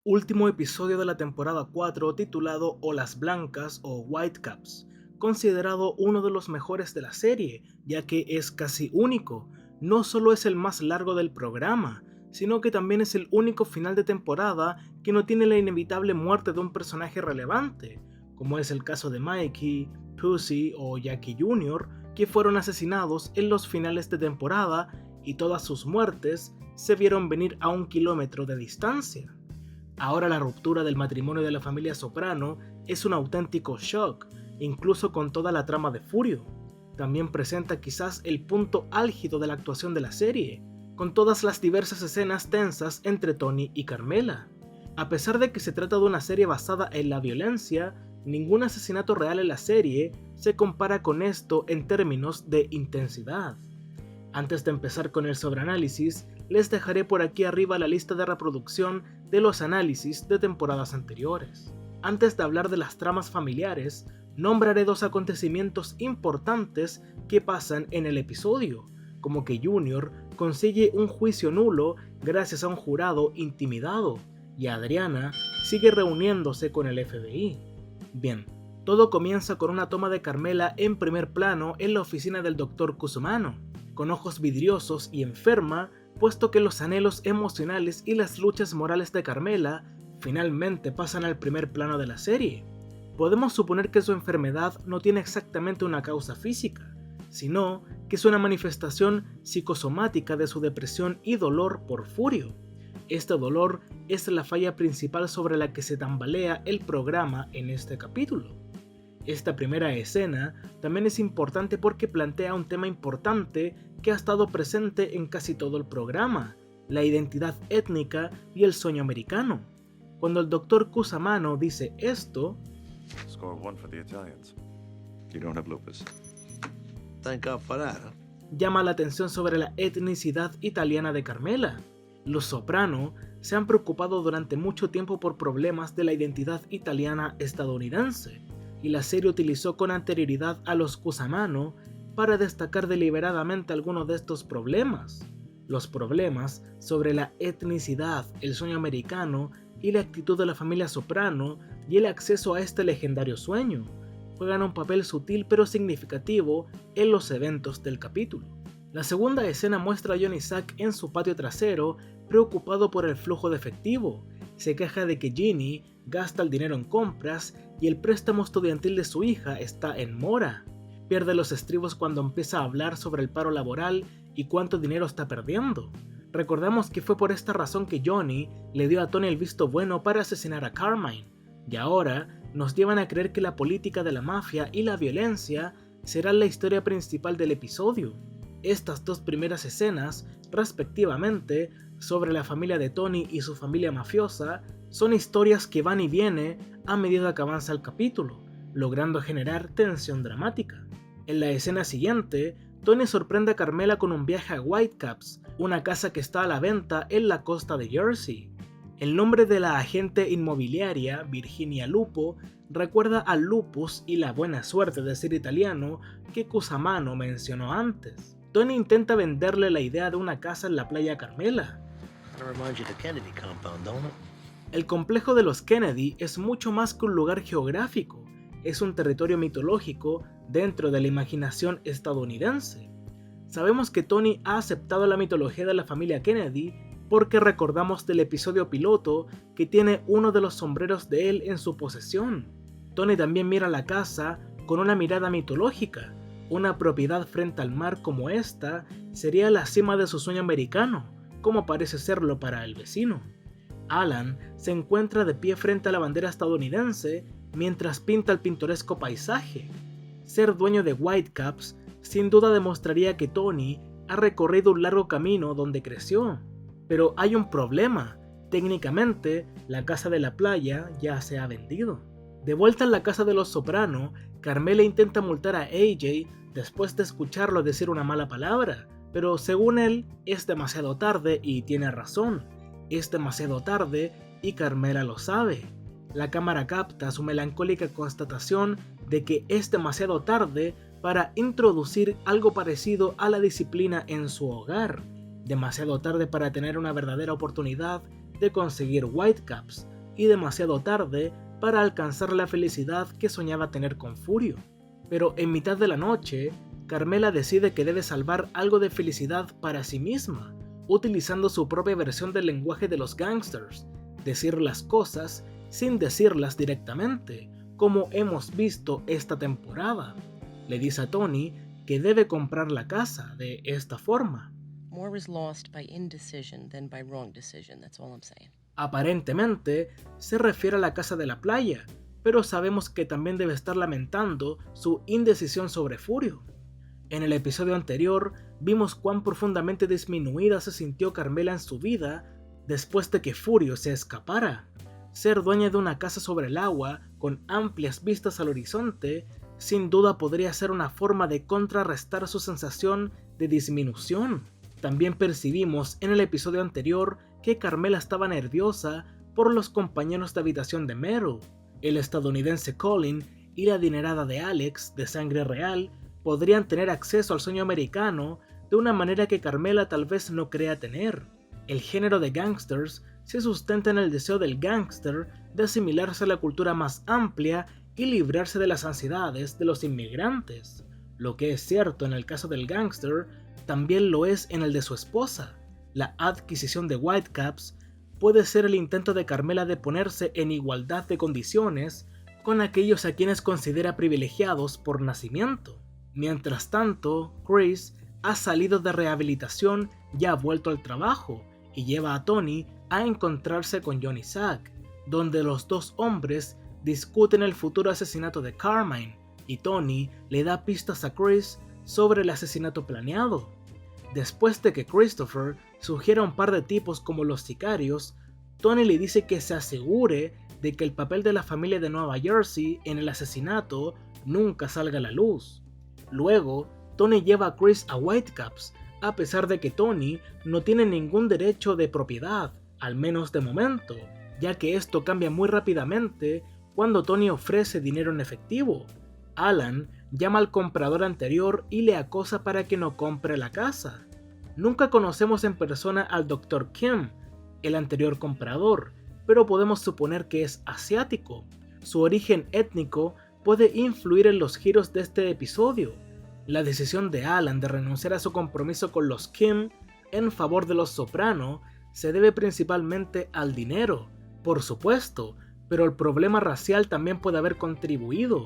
Último episodio de la temporada 4 titulado Olas Blancas o Whitecaps, considerado uno de los mejores de la serie, ya que es casi único. No solo es el más largo del programa, sino que también es el único final de temporada que no tiene la inevitable muerte de un personaje relevante, como es el caso de Mikey, Pussy o Jackie Jr., que fueron asesinados en los finales de temporada y todas sus muertes se vieron venir a 1 kilómetro de distancia. Ahora la ruptura del matrimonio de la familia Soprano es un auténtico shock, incluso con toda la trama de Furio. También presenta quizás el punto álgido de la actuación de la serie, con todas las diversas escenas tensas entre Tony y Carmela. A pesar de que se trata de una serie basada en la violencia, ningún asesinato real en la serie se compara con esto en términos de intensidad. Antes de empezar con el sobreanálisis, les dejaré por aquí arriba la lista de reproducción de los análisis de temporadas anteriores. Antes de hablar de las tramas familiares, nombraré dos acontecimientos importantes que pasan en el episodio, como que Junior consigue un juicio nulo gracias a un jurado intimidado, y Adriana sigue reuniéndose con el FBI. Bien, todo comienza con una toma de Carmela en primer plano en la oficina del Dr. Cusumano, con ojos vidriosos y enferma, puesto que los anhelos emocionales y las luchas morales de Carmela finalmente pasan al primer plano de la serie. Podemos suponer que su enfermedad no tiene exactamente una causa física, sino que es una manifestación psicosomática de su depresión y dolor por Furio. Este dolor es la falla principal sobre la que se tambalea el programa en este capítulo. Esta primera escena también es importante porque plantea un tema importante que ha estado presente en casi todo el programa, la identidad étnica y el sueño americano. Cuando el Dr. Cusamano dice esto, Score one for the Italians. You don't have lupus. Thank God for that, huh? llama la atención sobre la etnicidad italiana de Carmela. Los Soprano se han preocupado durante mucho tiempo por problemas de la identidad italiana estadounidense, y la serie utilizó con anterioridad a los Cusamano para destacar deliberadamente algunos de estos problemas. Los problemas sobre la etnicidad, el sueño americano y la actitud de la familia Soprano y el acceso a este legendario sueño juegan un papel sutil pero significativo en los eventos del capítulo. La segunda escena muestra a Johnny Sack en su patio trasero, preocupado por el flujo de efectivo. Se queja de que Ginny gasta el dinero en compras y el préstamo estudiantil de su hija está en mora. Pierde los estribos cuando empieza a hablar sobre el paro laboral y cuánto dinero está perdiendo. Recordamos que fue por esta razón que Johnny le dio a Tony el visto bueno para asesinar a Carmine, y ahora nos llevan a creer que la política de la mafia y la violencia serán la historia principal del episodio. Estas dos primeras escenas, respectivamente, sobre la familia de Tony y su familia mafiosa, son historias que van y vienen a medida que avanza el capítulo, logrando generar tensión dramática. En la escena siguiente, Tony sorprende a Carmela con un viaje a Whitecaps, una casa que está a la venta en la costa de Jersey. El nombre de la agente inmobiliaria, Virginia Lupo, recuerda al lupus y la buena suerte de ser italiano que Cusamano mencionó antes. Tony intenta venderle la idea de una casa en la playa a Carmela. Kinda reminds you of the Kennedy compound, don't it? El complejo de los Kennedy es mucho más que un lugar geográfico, es un territorio mitológico dentro de la imaginación estadounidense. Sabemos que Tony ha aceptado la mitología de la familia Kennedy porque recordamos del episodio piloto que tiene uno de los sombreros de él en su posesión. Tony también mira la casa con una mirada mitológica. Una propiedad frente al mar como esta sería la cima de su sueño americano, como parece serlo para el vecino. Alan se encuentra de pie frente a la bandera estadounidense mientras pinta el pintoresco paisaje. Ser dueño de Whitecaps sin duda demostraría que Tony ha recorrido un largo camino donde creció. Pero hay un problema. Técnicamente, la casa de la playa ya se ha vendido. De vuelta en la casa de los Soprano, Carmela intenta multar a AJ después de escucharlo decir una mala palabra, pero según él, es demasiado tarde y tiene razón. Es demasiado tarde y Carmela lo sabe. La cámara capta su melancólica constatación de que es demasiado tarde para introducir algo parecido a la disciplina en su hogar. Demasiado tarde para tener una verdadera oportunidad de conseguir Whitecaps y demasiado tarde para alcanzar la felicidad que soñaba tener con Furio. Pero en mitad de la noche, Carmela decide que debe salvar algo de felicidad para sí misma, utilizando su propia versión del lenguaje de los gangsters, decir las cosas sin decirlas directamente, como hemos visto esta temporada. Le dice a Tony que debe comprar la casa de esta forma. More is lost by indecision than by wrong decision, that's all I'm saying. Aparentemente, se refiere a la casa de la playa, pero sabemos que también debe estar lamentando su indecisión sobre Furio. En el episodio anterior, vimos cuán profundamente disminuida se sintió Carmela en su vida después de que Furio se escapara. Ser dueña de una casa sobre el agua, con amplias vistas al horizonte, sin duda podría ser una forma de contrarrestar su sensación de disminución. También percibimos en el episodio anterior que Carmela estaba nerviosa por los compañeros de habitación de Meryl. El estadounidense Colin y la adinerada de Alex, de sangre real, podrían tener acceso al sueño americano de una manera que Carmela tal vez no crea tener. El género de gangsters se sustenta en el deseo del gángster de asimilarse a la cultura más amplia y librarse de las ansiedades de los inmigrantes. Lo que es cierto en el caso del gángster, también lo es en el de su esposa. La adquisición de Whitecaps puede ser el intento de Carmela de ponerse en igualdad de condiciones con aquellos a quienes considera privilegiados por nacimiento. Mientras tanto, Chris ha salido de rehabilitación y ha vuelto al trabajo, y lleva a Tony a encontrarse con John y Zack, donde los dos hombres discuten el futuro asesinato de Carmine, y Tony le da pistas a Chris sobre el asesinato planeado. Después de que Christopher sugiera a un par de tipos como los sicarios, Tony le dice que se asegure de que el papel de la familia de Nueva Jersey en el asesinato nunca salga a la luz. Luego, Tony lleva a Chris a Whitecaps, a pesar de que Tony no tiene ningún derecho de propiedad, al menos de momento, ya que esto cambia muy rápidamente cuando Tony ofrece dinero en efectivo. Alan llama al comprador anterior y le acosa para que no compre la casa. Nunca conocemos en persona al Dr. Kim, el anterior comprador, pero podemos suponer que es asiático. Su origen étnico puede influir en los giros de este episodio. La decisión de Alan de renunciar a su compromiso con los Kim en favor de los Soprano se debe principalmente al dinero, por supuesto, pero el problema racial también puede haber contribuido.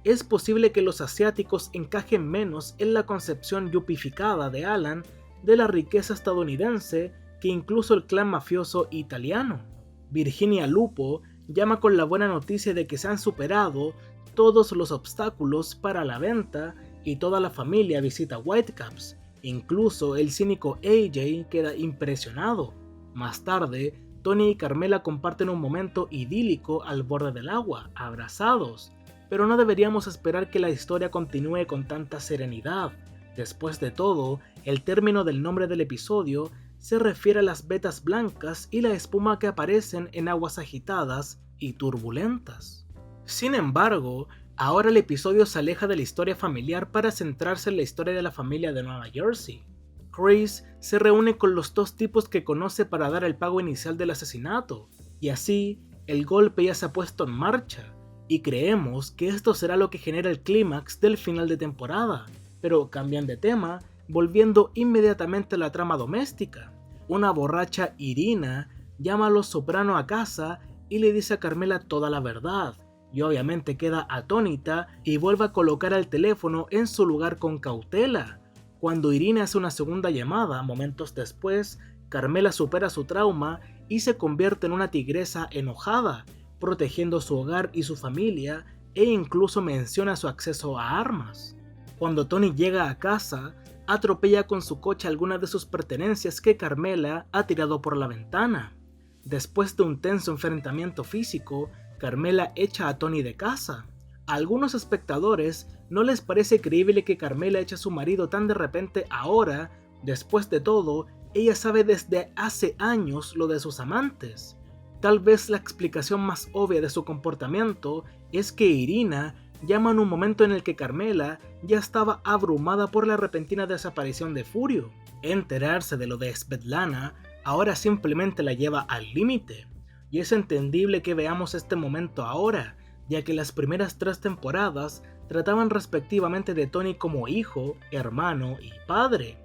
Es posible que los asiáticos encajen menos en la concepción yupificada de Alan de la riqueza estadounidense que incluso el clan mafioso italiano. Virginia Lupo llama con la buena noticia de que se han superado todos los obstáculos para la venta y toda la familia visita Whitecaps. Incluso el cínico AJ queda impresionado. Más tarde, Tony y Carmela comparten un momento idílico al borde del agua, abrazados, pero no deberíamos esperar que la historia continúe con tanta serenidad. Después de todo, el término del nombre del episodio se refiere a las vetas blancas y la espuma que aparecen en aguas agitadas y turbulentas. Sin embargo, ahora el episodio se aleja de la historia familiar para centrarse en la historia de la familia de Nueva Jersey. Chris se reúne con los dos tipos que conoce para dar el pago inicial del asesinato, y así el golpe ya se ha puesto en marcha, y creemos que esto será lo que genera el clímax del final de temporada, pero cambian de tema, volviendo inmediatamente a la trama doméstica. Una borracha Irina llama a los Soprano a casa y le dice a Carmela toda la verdad, y obviamente queda atónita y vuelve a colocar el teléfono en su lugar con cautela. Cuando Irina hace una segunda llamada, momentos después, Carmela supera su trauma y se convierte en una tigresa enojada, protegiendo su hogar y su familia, e incluso menciona su acceso a armas. Cuando Tony llega a casa, atropella con su coche algunas de sus pertenencias que Carmela ha tirado por la ventana. Después de un tenso enfrentamiento físico, Carmela echa a Tony de casa. A algunos espectadores no les parece creíble que Carmela eche a su marido tan de repente ahora. Después de todo, ella sabe desde hace años lo de sus amantes. Tal vez la explicación más obvia de su comportamiento es que Irina llama en un momento en el que Carmela ya estaba abrumada por la repentina desaparición de Furio. Enterarse de lo de Svetlana ahora simplemente la lleva al límite. Y es entendible que veamos este momento ahora, ya que las primeras 3 temporadas trataban respectivamente de Tony como hijo, hermano y padre,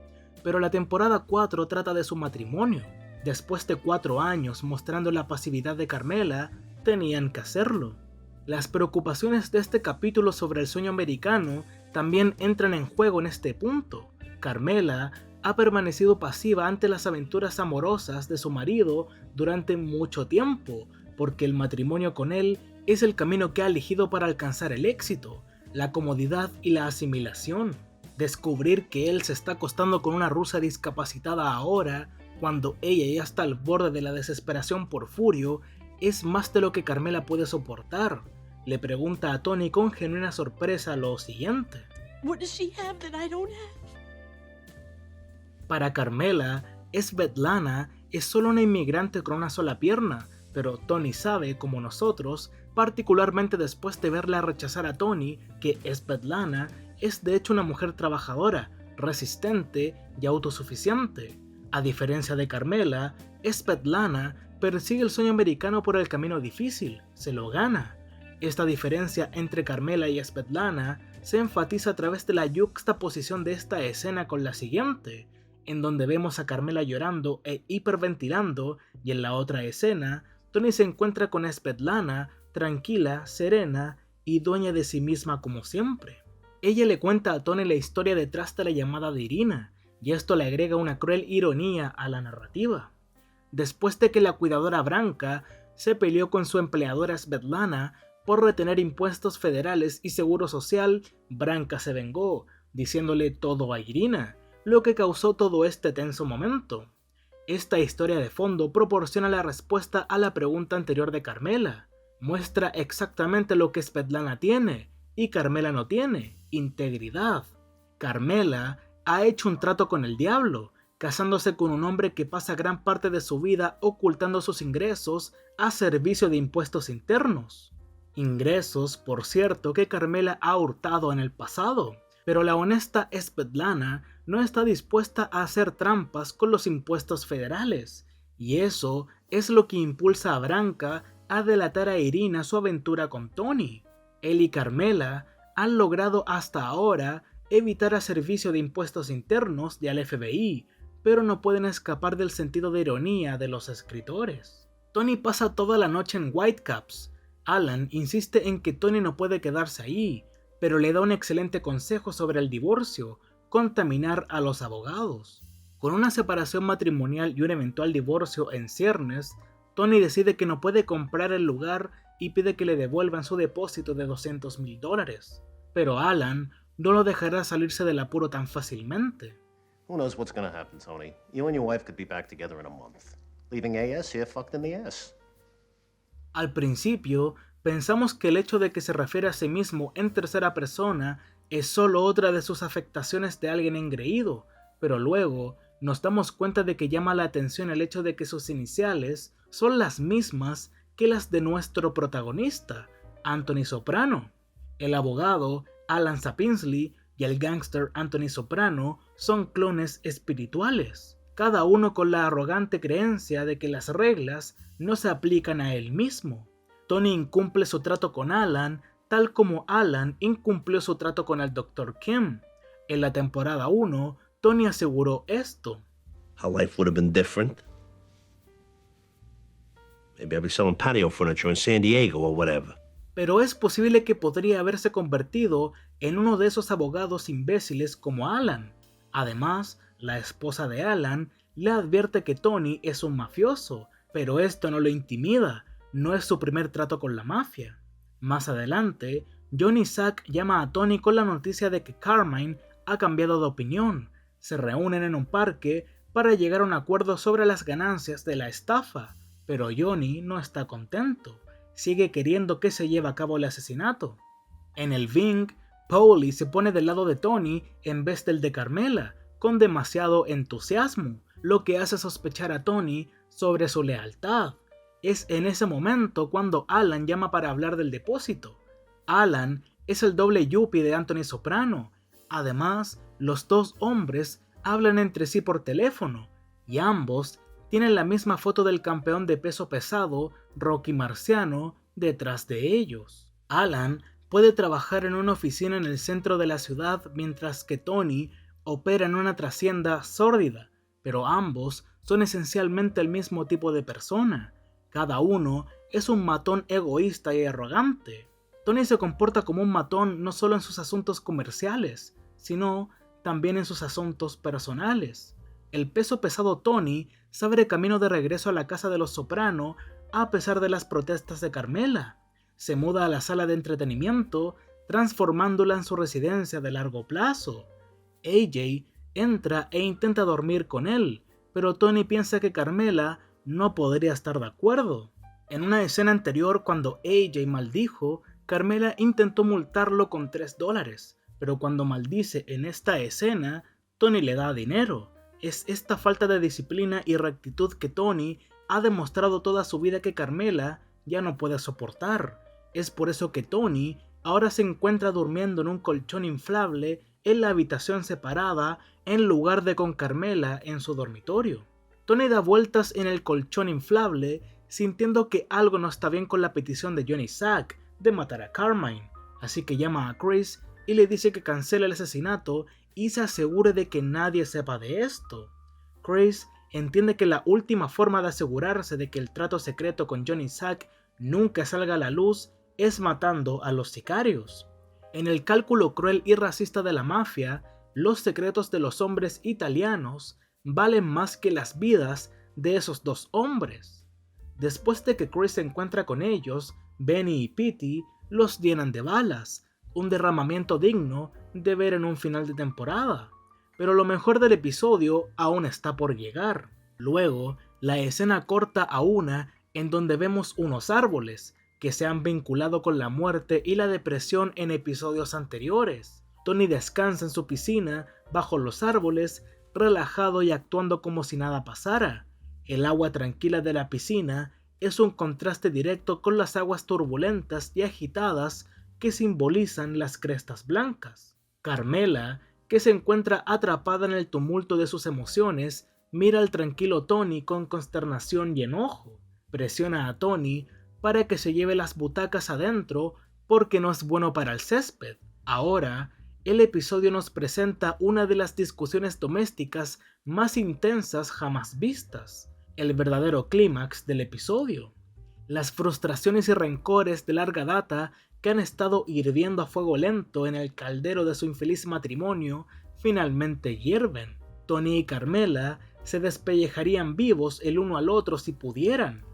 pero la temporada 4 trata de su matrimonio. Después de 4 años mostrando la pasividad de Carmela, tenían que hacerlo. Las preocupaciones de este capítulo sobre el sueño americano también entran en juego en este punto. Carmela ha permanecido pasiva ante las aventuras amorosas de su marido durante mucho tiempo, porque el matrimonio con él es el camino que ha elegido para alcanzar el éxito, la comodidad y la asimilación. Descubrir que él se está acostando con una rusa discapacitada ahora, cuando ella ya está al borde de la desesperación por Furio, es más de lo que Carmela puede soportar. Le pregunta a Tony con genuina sorpresa lo siguiente. What does she have that I don't have? Para Carmela, Svetlana es solo una inmigrante con una sola pierna, pero Tony sabe, como nosotros, particularmente después de verla rechazar a Tony, que Svetlana es de hecho una mujer trabajadora, resistente y autosuficiente. A diferencia de Carmela, Svetlana persigue el sueño americano por el camino difícil, se lo gana. Esta diferencia entre Carmela y Svetlana se enfatiza a través de la yuxtaposición de esta escena con la siguiente, en donde vemos a Carmela llorando e hiperventilando, y en la otra escena, Tony se encuentra con Svetlana, tranquila, serena y dueña de sí misma como siempre. Ella le cuenta a Tony la historia detrás de la llamada de Irina, y esto le agrega una cruel ironía a la narrativa. Después de que la cuidadora Branka se peleó con su empleadora Svetlana por retener impuestos federales y seguro social, Branka se vengó, diciéndole todo a Irina, lo que causó todo este tenso momento. Esta historia de fondo proporciona la respuesta a la pregunta anterior de Carmela. Muestra exactamente lo que Svetlana tiene y Carmela no tiene: integridad. Carmela ha hecho un trato con el diablo, casándose con un hombre que pasa gran parte de su vida ocultando sus ingresos a servicio de impuestos internos. Ingresos, por cierto, que Carmela ha hurtado en el pasado, pero la honesta Svetlana no está dispuesta a hacer trampas con los impuestos federales, y eso es lo que impulsa a Branka a delatar a Irina su aventura con Tony. Él y Carmela han logrado hasta ahora evitar a servicio de impuestos internos y al FBI, pero no pueden escapar del sentido de ironía de los escritores. Tony pasa toda la noche en Whitecaps. Alan insiste en que Tony no puede quedarse ahí, pero le da un excelente consejo sobre el divorcio: contaminar a los abogados. Con una separación matrimonial y un eventual divorcio en ciernes, Tony decide que no puede comprar el lugar y pide que le devuelvan su depósito de $200,000. Pero Alan no lo dejará salirse del apuro tan fácilmente. Who knows what's gonna happen, Tony? You and your wife could be back together in a month. Leaving AS here fucked in the ass. Al principio, pensamos que el hecho de que se refiere a sí mismo en tercera persona es solo otra de sus afectaciones de alguien engreído, pero luego nos damos cuenta de que llama la atención el hecho de que sus iniciales son las mismas que las de nuestro protagonista, Anthony Soprano. El abogado, Alan Sapinsley, y el gángster Anthony Soprano son clones espirituales, cada uno con la arrogante creencia de que las reglas no se aplican a él mismo. Tony incumple su trato con Alan, tal como Alan incumplió su trato con el Dr. Kim. En la temporada 1, Tony aseguró esto. How life would have been different. Maybe I'd be selling patio furniture in San Diego or whatever. Pero es posible que podría haberse convertido en uno de esos abogados imbéciles como Alan. Además, la esposa de Alan le advierte que Tony es un mafioso, pero esto no lo intimida, no es su primer trato con la mafia. Más adelante, John y Zack llama a Tony con la noticia de que Carmine ha cambiado de opinión. Se reúnen en un parque para llegar a un acuerdo sobre las ganancias de la estafa, pero Johnny no está contento. Sigue queriendo que se lleve a cabo el asesinato. En el Ving, Paulie se pone del lado de Tony en vez del de Carmela, con demasiado entusiasmo, lo que hace sospechar a Tony sobre su lealtad. Es en ese momento cuando Alan llama para hablar del depósito. Alan es el doble yuppie de Anthony Soprano. Además, los dos hombres hablan entre sí por teléfono, y ambos tienen la misma foto del campeón de peso pesado, Rocky Marciano, detrás de ellos. Alan puede trabajar en una oficina en el centro de la ciudad mientras que Tony opera en una trastienda sórdida, pero ambos son esencialmente el mismo tipo de persona. Cada uno es un matón egoísta y arrogante. Tony se comporta como un matón no solo en sus asuntos comerciales, sino también en sus asuntos personales. El peso pesado Tony se abre camino de regreso a la casa de los Soprano a pesar de las protestas de Carmela. Se muda a la sala de entretenimiento, transformándola en su residencia de largo plazo. AJ entra e intenta dormir con él, pero Tony piensa que Carmela no podría estar de acuerdo. En una escena anterior, cuando AJ maldijo, Carmela intentó multarlo con $3, pero cuando maldice en esta escena, Tony le da dinero. Es esta falta de disciplina y rectitud que Tony ha demostrado toda su vida que Carmela ya no puede soportar. Es por eso que Tony ahora se encuentra durmiendo en un colchón inflable en la habitación separada en lugar de con Carmela en su dormitorio. Tony da vueltas en el colchón inflable sintiendo que algo no está bien con la petición de Johnny Sack de matar a Carmine, así que llama a Chris y le dice que cancele el asesinato y se asegure de que nadie sepa de esto. Chris entiende que la última forma de asegurarse de que el trato secreto con Johnny Sack nunca salga a la luz es matando a los sicarios. En el cálculo cruel y racista de la mafia, los secretos de los hombres italianos valen más que las vidas de esos dos hombres. Después de que Chris se encuentra con ellos, Benny y Petey los llenan de balas, un derramamiento digno de ver en un final de temporada. Pero lo mejor del episodio aún está por llegar. Luego, la escena corta a una en donde vemos unos árboles que se han vinculado con la muerte y la depresión en episodios anteriores. Tony descansa en su piscina bajo los árboles, relajado y actuando como si nada pasara. El agua tranquila de la piscina es un contraste directo con las aguas turbulentas y agitadas que simbolizan las crestas blancas. Carmela, que se encuentra atrapada en el tumulto de sus emociones, mira al tranquilo Tony con consternación y enojo. Presiona a Tony para que se lleve las butacas adentro porque no es bueno para el césped. Ahora, el episodio nos presenta una de las discusiones domésticas más intensas jamás vistas, el verdadero clímax del episodio. Las frustraciones y rencores de larga data que han estado hirviendo a fuego lento en el caldero de su infeliz matrimonio finalmente hierven. Tony y Carmela se despellejarían vivos el uno al otro si pudieran.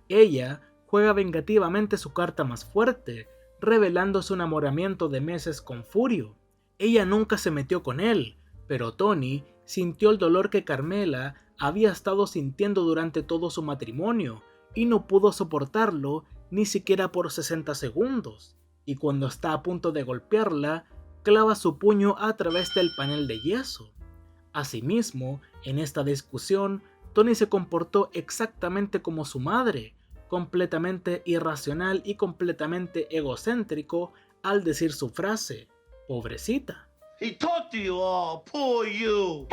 Ella juega vengativamente su carta más fuerte, revelando su enamoramiento de meses con Furio. Ella nunca se metió con él, pero Tony sintió el dolor que Carmela había estado sintiendo durante todo su matrimonio y no pudo soportarlo ni siquiera por 60 segundos, y cuando está a punto de golpearla, clava su puño a través del panel de yeso. Asimismo, en esta discusión, Tony se comportó exactamente como su madre, completamente irracional y completamente egocéntrico al decir su frase, pobrecita. He talked to you all, poor you.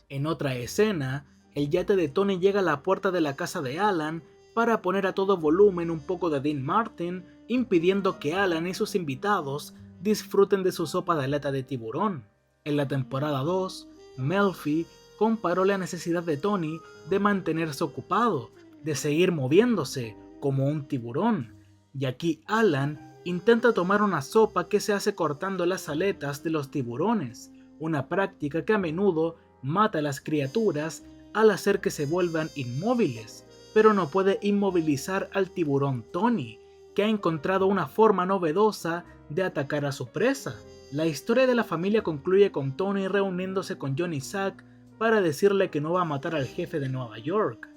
En otra escena, el yate de Tony llega a la puerta de la casa de Alan para poner a todo volumen un poco de Dean Martin, impidiendo que Alan y sus invitados disfruten de su sopa de aleta de tiburón. En la temporada 2, Melfi comparó la necesidad de Tony de mantenerse ocupado, de seguir moviéndose como un tiburón, y aquí Alan intenta tomar una sopa que se hace cortando las aletas de los tiburones, una práctica que a menudo mata a las criaturas al hacer que se vuelvan inmóviles, pero no puede inmovilizar al tiburón Tony, que ha encontrado una forma novedosa de atacar a su presa. La historia de la familia concluye con Tony reuniéndose con Johnny Sack para decirle que no va a matar al jefe de Nueva York.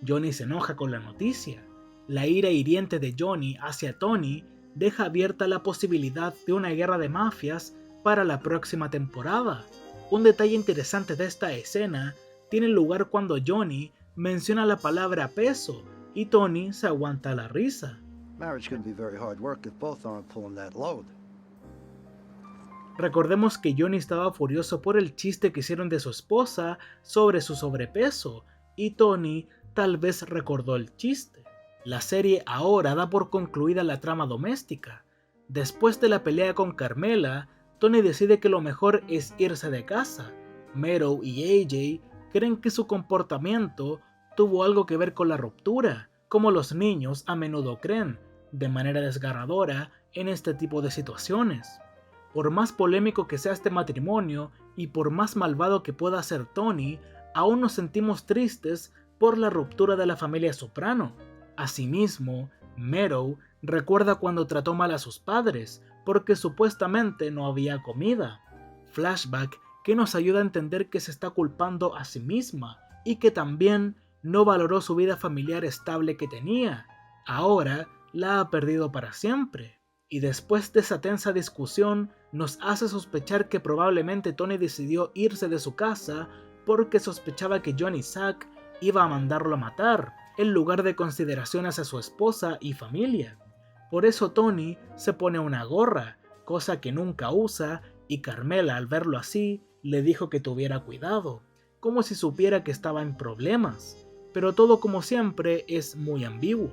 Johnny se enoja con la noticia. La ira hiriente de Johnny hacia Tony deja abierta la posibilidad de una guerra de mafias para la próxima temporada. Un detalle interesante de esta escena tiene lugar cuando Johnny menciona la palabra peso y Tony se aguanta la risa. Marriage can be very hard work if both aren't pulling that load. Recordemos que Johnny estaba furioso por el chiste que hicieron de su esposa sobre su sobrepeso, y Tony tal vez recordó el chiste. La serie ahora da por concluida la trama doméstica. Después de la pelea con Carmela, Tony decide que lo mejor es irse de casa. Meadow y AJ creen que su comportamiento tuvo algo que ver con la ruptura, como los niños a menudo creen, de manera desgarradora en este tipo de situaciones. Por más polémico que sea este matrimonio y por más malvado que pueda ser Tony, aún nos sentimos tristes por la ruptura de la familia Soprano. Asimismo, Meadow recuerda cuando trató mal a sus padres porque supuestamente no había comida. Flashback que nos ayuda a entender que se está culpando a sí misma y que también no valoró su vida familiar estable que tenía. Ahora la ha perdido para siempre. Y después de esa tensa discusión nos hace sospechar que probablemente Tony decidió irse de su casa porque sospechaba que John y Zack iba a mandarlo a matar, en lugar de consideración hacia su esposa y familia. Por eso Tony se pone una gorra, cosa que nunca usa, y Carmela al verlo así le dijo que tuviera cuidado, como si supiera que estaba en problemas. Pero todo como siempre es muy ambiguo.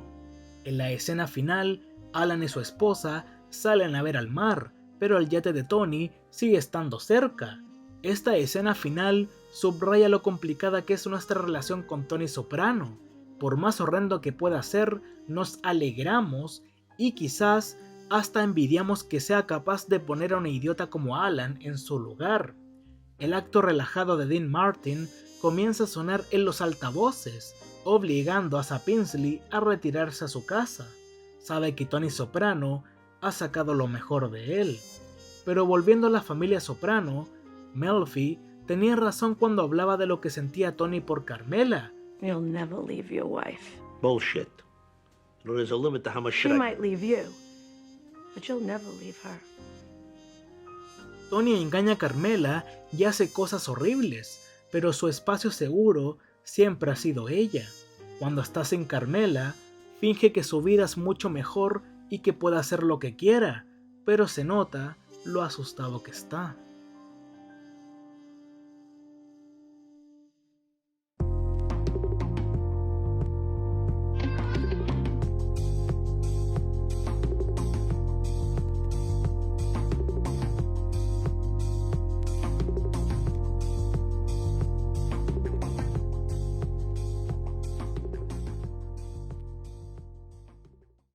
En la escena final, Alan y su esposa salen a ver al mar, pero el yate de Tony sigue estando cerca. Esta escena final subraya lo complicada que es nuestra relación con Tony Soprano. Por más horrendo que pueda ser, nos alegramos y quizás hasta envidiamos que sea capaz de poner a un idiota como Alan en su lugar. El acto relajado de Dean Martin comienza a sonar en los altavoces, obligando a Sapinsley a retirarse a su casa. Sabe que Tony Soprano ha sacado lo mejor de él. Pero volviendo a la familia Soprano, Melfi tenía razón cuando hablaba de lo que sentía Tony por Carmela. You'll never leave your wife. Bullshit. You know, there's a limit to how much She shit I... might leave you, but you'll never leave her. Tony engaña a Carmela y hace cosas horribles, pero su espacio seguro siempre ha sido ella. Cuando está sin Carmela, finge que su vida es mucho mejor y que puede hacer lo que quiera, pero se nota lo asustado que está.